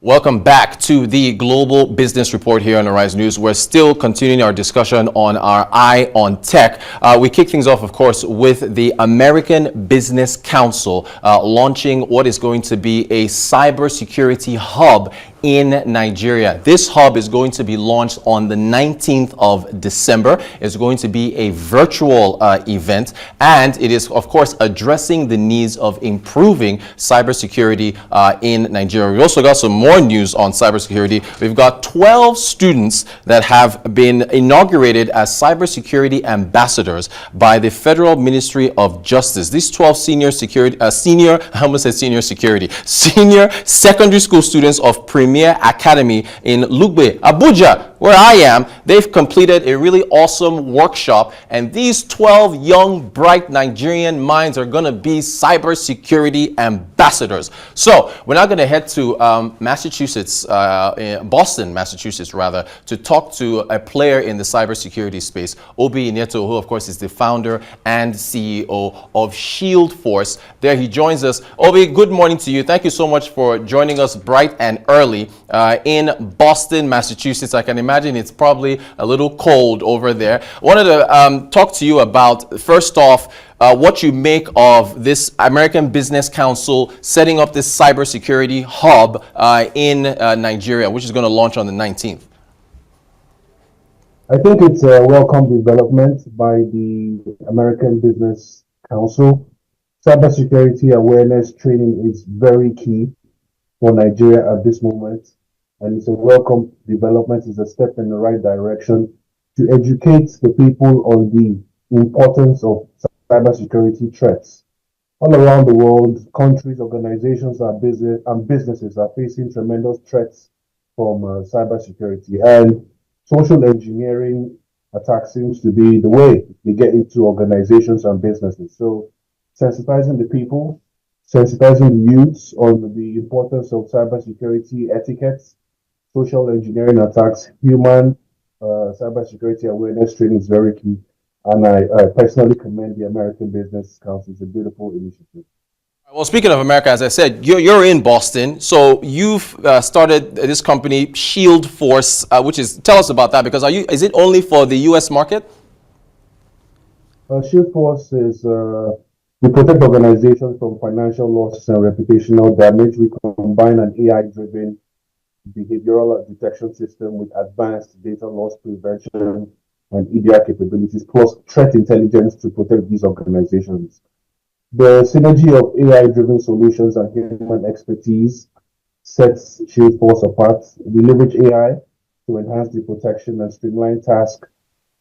Welcome back to the Global Business Report here on Arise News. We're still continuing our discussion on our Eye on Tech. We kick things off, of course, with the American Business Council launching what is going to be a cybersecurity hub in Nigeria. This hub is going to be launched on the 19th of December. It's going to be a virtual event, and it is, of course, addressing the needs of improving cybersecurity in Nigeria. We also got some more news on cybersecurity. We've got 12 students that have been inaugurated as cybersecurity ambassadors by the Federal Ministry of Justice. These 12 senior secondary school students of Premier Academy in Lugbe, Abuja, where I am, they've completed a really awesome workshop, and these 12 young, bright Nigerian minds are going to be cybersecurity ambassadors. So we're now going to head to Massachusetts, Boston, Massachusetts, rather, to talk to a player in the cybersecurity space, Obi Ibeto, who, of course, is the founder and CEO of ShieldForce. There he joins us. Obi, good morning to you. Thank you so much for joining us bright and early in Boston, Massachusetts. I can imagine it's probably a little cold over there. I wanted to talk to you about, first off, what you make of this American Business Council setting up this cybersecurity hub in Nigeria, which is going to launch on the 19th. I think it's a welcome development by the American Business Council. Cybersecurity awareness training is very key for Nigeria at this moment, and it's a welcome development. It's a step in the right direction to educate the people on the importance of cybersecurity threats. All around the world, countries, organizations, and businesses are facing tremendous threats from cybersecurity, and social engineering attack seems to be the way they get into organizations and businesses. So sensitizing the people, sensitizing the youths on the importance of cybersecurity etiquettes, social engineering attacks, human cybersecurity awareness training is very key. And I personally commend the American Business Council. It's a beautiful initiative. Well, speaking of America, as I said, you're in Boston, so you've started this company, ShieldForce, which is, tell us about that, because is it only for the U.S. market? ShieldForce is, we protect organizations from financial losses and reputational damage. We combine an AI-driven behavioral detection system with advanced data loss prevention and EDR capabilities, plus threat intelligence to protect these organizations. The synergy of AI-driven solutions and human expertise sets ShieldForce apart. We leverage AI to enhance the protection and streamline tasks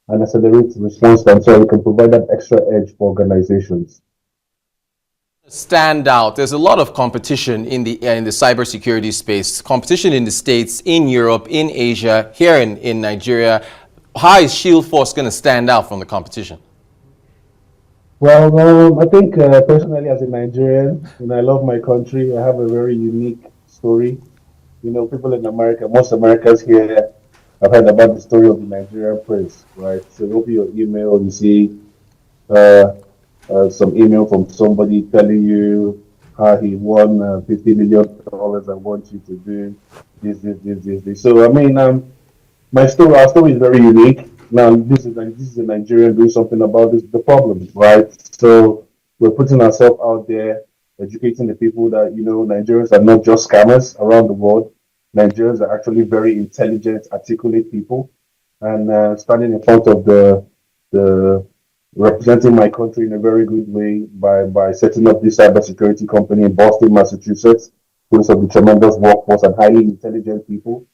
and accelerate response time so we can provide that extra edge for organizations. Stand out. There's a lot of competition in the cybersecurity space. Competition in the States, in Europe, in Asia, here in Nigeria. How is ShieldForce going to stand out from the competition? Well, I think personally as a Nigerian, I love my country. I have a very unique story. People in America, most Americans here have heard about the story of the Nigerian prince, right? So you open your email, you see some email from somebody telling you how he won $50 million and wants you to do this. So, our story is very unique. Now, this is a Nigerian doing something about the problem, right? So we're putting ourselves out there, educating the people that, Nigerians are not just scammers around the world. Nigerians are actually very intelligent, articulate people, and standing in front of the representing my country in a very good way by setting up this cybersecurity company in Boston, Massachusetts, because of the tremendous workforce and highly intelligent people.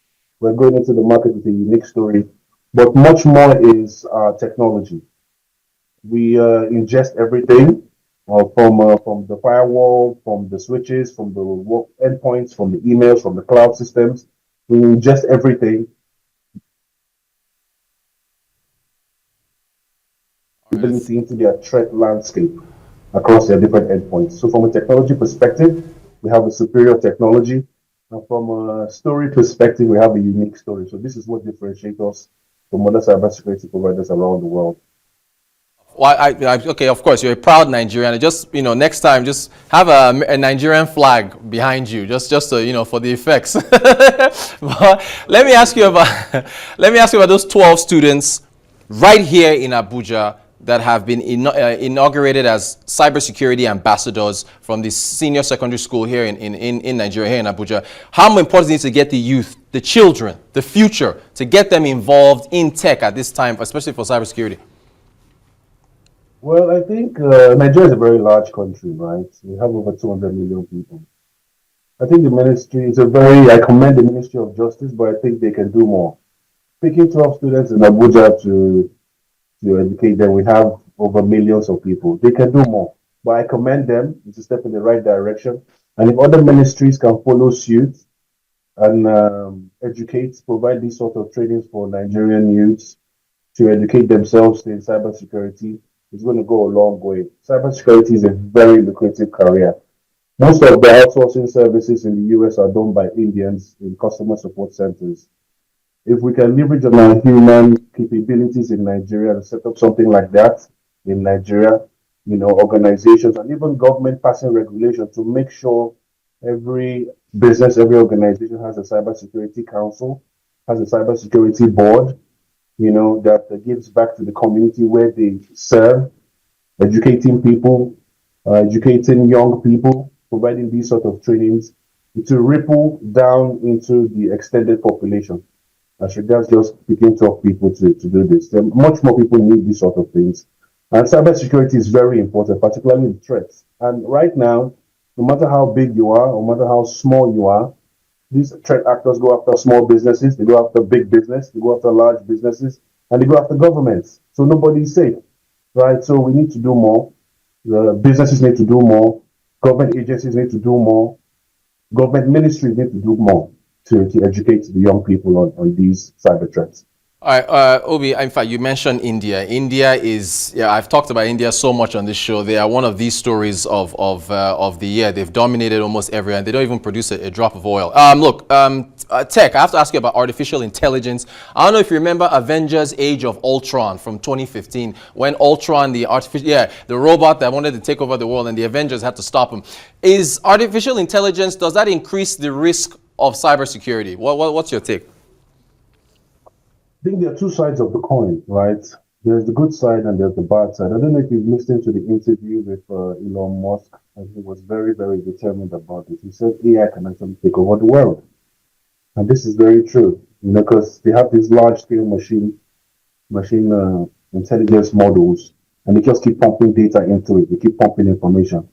We're going into the market with a unique story. But much more is technology. We ingest everything from the firewall, from the switches, from the endpoints, from the emails, from the cloud systems. We ingest everything. Ability into their threat landscape across their different endpoints. So from a technology perspective, we have a superior technology. And from a story perspective, we have a unique story. So this is what differentiates us from other cybersecurity providers around the world. Well, okay, of course, you're a proud Nigerian. Just, next time, just have a Nigerian flag behind you, just to, for the effects. But let me ask you about, let me ask you about those 12 students right here in Abuja that have been inaugurated as cybersecurity ambassadors from the senior secondary school here in Nigeria, here in Abuja. How important is it to get the youth, the children, the future, to get them involved in tech at this time, especially for cybersecurity? Well, I think Nigeria is a very large country, right? We have over 200 million people. I think the ministry is I commend the Ministry of Justice, but I think they can do more. Picking 12 students in Abuja to educate them, we have over millions of people. They can do more, but I commend them. It's a step in the right direction. And if other ministries can follow suit and educate, provide these sort of trainings for Nigerian youths to educate themselves in cybersecurity, it's going to go a long way. Cybersecurity is a very lucrative career. Most of the outsourcing services in the US are done by Indians in customer support centers. If we can leverage on our human capabilities in Nigeria and set up something like that in Nigeria, organizations and even government passing regulation to make sure every business, every organization has a cybersecurity council, has a cybersecurity board, that gives back to the community where they serve, educating people, educating young people, providing these sort of trainings to ripple down into the extended population. As regards just picking 12 people to do this, then much more people need these sort of things. And cybersecurity is very important, particularly the threats. And right now, no matter how big you are, no matter how small you are, these threat actors go after small businesses, they go after big business, they go after large businesses, and they go after governments. So nobody's safe, right? So we need to do more. The businesses need to do more. Government agencies need to do more. Government ministries need to do more to educate the young people on these cyber threats. All right, Obi, in fact, you mentioned India. India is, I've talked about India so much on this show. They are one of these stories of the year. They've dominated almost everywhere, and they don't even produce a drop of oil. Look, tech, I have to ask you about artificial intelligence. I don't know if you remember Avengers Age of Ultron from 2015, when Ultron, the robot that wanted to take over the world, and the Avengers had to stop him. Is artificial intelligence, does that increase the risk of cybersecurity? What's your take? I think there are two sides of the coin, right? There's the good side and there's the bad side. I don't know if you've listened to the interview with Elon Musk, and he was very, very determined about it. He said AI can actually take over the world. And this is very true, because they have these large-scale machine intelligence models, and they just keep pumping data into it. They keep pumping information.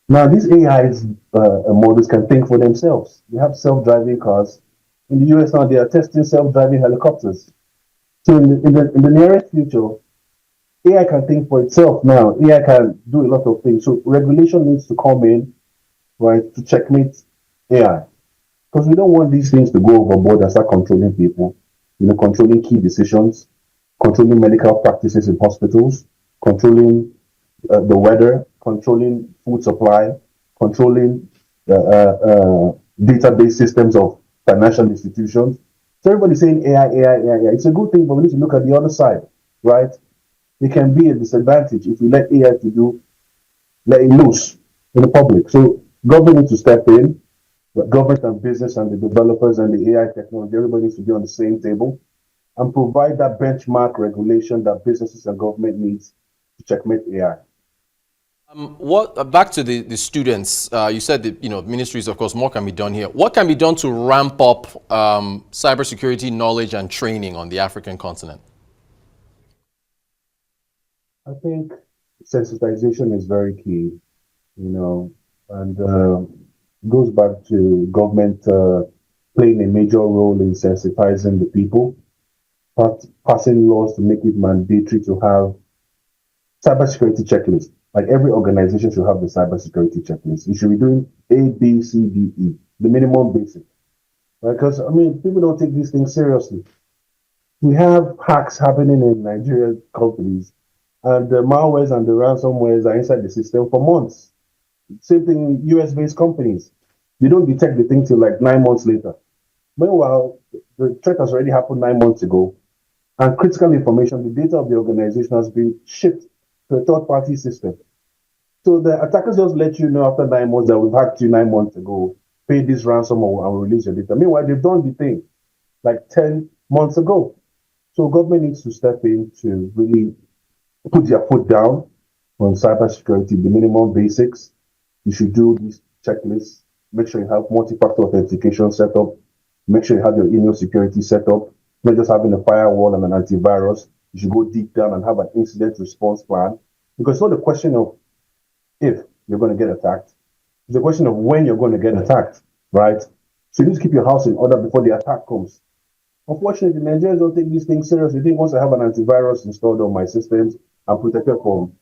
Now, these AI models can think for themselves. They have self-driving cars. In the US now, they are testing self-driving helicopters. So in the nearest future, AI can think for itself now. AI can do a lot of things. So regulation needs to come in, right, to checkmate AI. Because we don't want these things to go overboard and start controlling people, controlling key decisions, controlling medical practices in hospitals, controlling the weather, controlling food supply, controlling database systems of financial institutions. So everybody's saying AI, AI, AI. It's a good thing, but we need to look at the other side, right? It can be a disadvantage if we let AI let it loose in the public. So government needs to step in, government and business and the developers and the AI technology, everybody needs to be on the same table and provide that benchmark regulation that businesses and government needs to checkmate AI. Back to the students, you said that, ministries, of course, more can be done here. What can be done to ramp up cybersecurity knowledge and training on the African continent? I think sensitization is very key, and goes back to government playing a major role in sensitizing the people, passing laws to make it mandatory to have cybersecurity checklists. Like every organization should have the cybersecurity checklist. You should be doing A, B, C, D, E, the minimum basic. Right? Because, people don't take these things seriously. We have hacks happening in Nigerian companies, and the malwares and the ransomwares are inside the system for months. Same thing in US-based companies. You don't detect the thing till like 9 months later. Meanwhile, the threat has already happened 9 months ago, and critical information, the data of the organization has been shipped to a third-party system. So the attackers just let you know after 9 months that we've hacked you 9 months ago, pay this ransom and we'll release your data. Meanwhile, they've done the thing like 10 months ago. So government needs to step in to really put their foot down on cybersecurity, the minimum basics. You should do these checklists. Make sure you have multi-factor authentication set up. Make sure you have your email security set up. Not just having a firewall and an antivirus. You should go deep down and have an incident response plan. Because it's not a question of if you're going to get attacked. It's a question of when you're going to get attacked, right? So you need to keep your house in order before the attack comes. Unfortunately, Nigerians don't take these things seriously. They think once I have an antivirus installed on my systems, I'm protected from.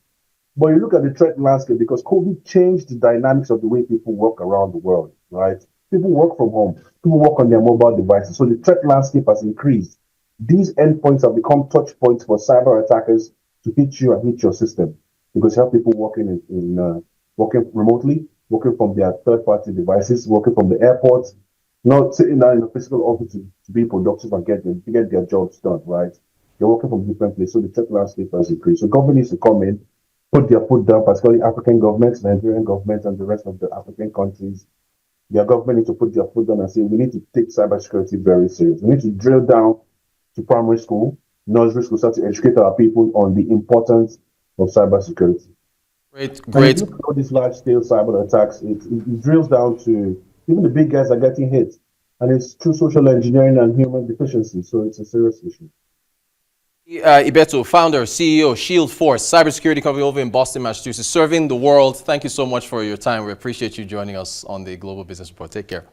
But you look at the threat landscape because COVID changed the dynamics of the way people work around the world, right? People work from home. People work on their mobile devices. So the threat landscape has increased. These endpoints have become touch points for cyber attackers to hit you and hit your system because you have people working working remotely, working from their third-party devices, working from the airports, not sitting down in a physical office to be productive and get their jobs done, right? They're working from different places, so the threat landscape has increased. So government needs to come in, put their foot down, particularly African governments, Nigerian governments, and the rest of the African countries. Their government needs to put their foot down and say, we need to take cybersecurity very serious. We need to drill down to primary school, nursery school, start to educate our people on the importance of cybersecurity. Great. Look at all these large-scale cyber attacks. It drills down to even the big guys are getting hit, and it's through social engineering and human deficiency. So it's a serious issue. Ibeto, founder, CEO, ShieldForce, cybersecurity company over in Boston, Massachusetts, serving the world. Thank you so much for your time. We appreciate you joining us on the Global Business Report. Take care.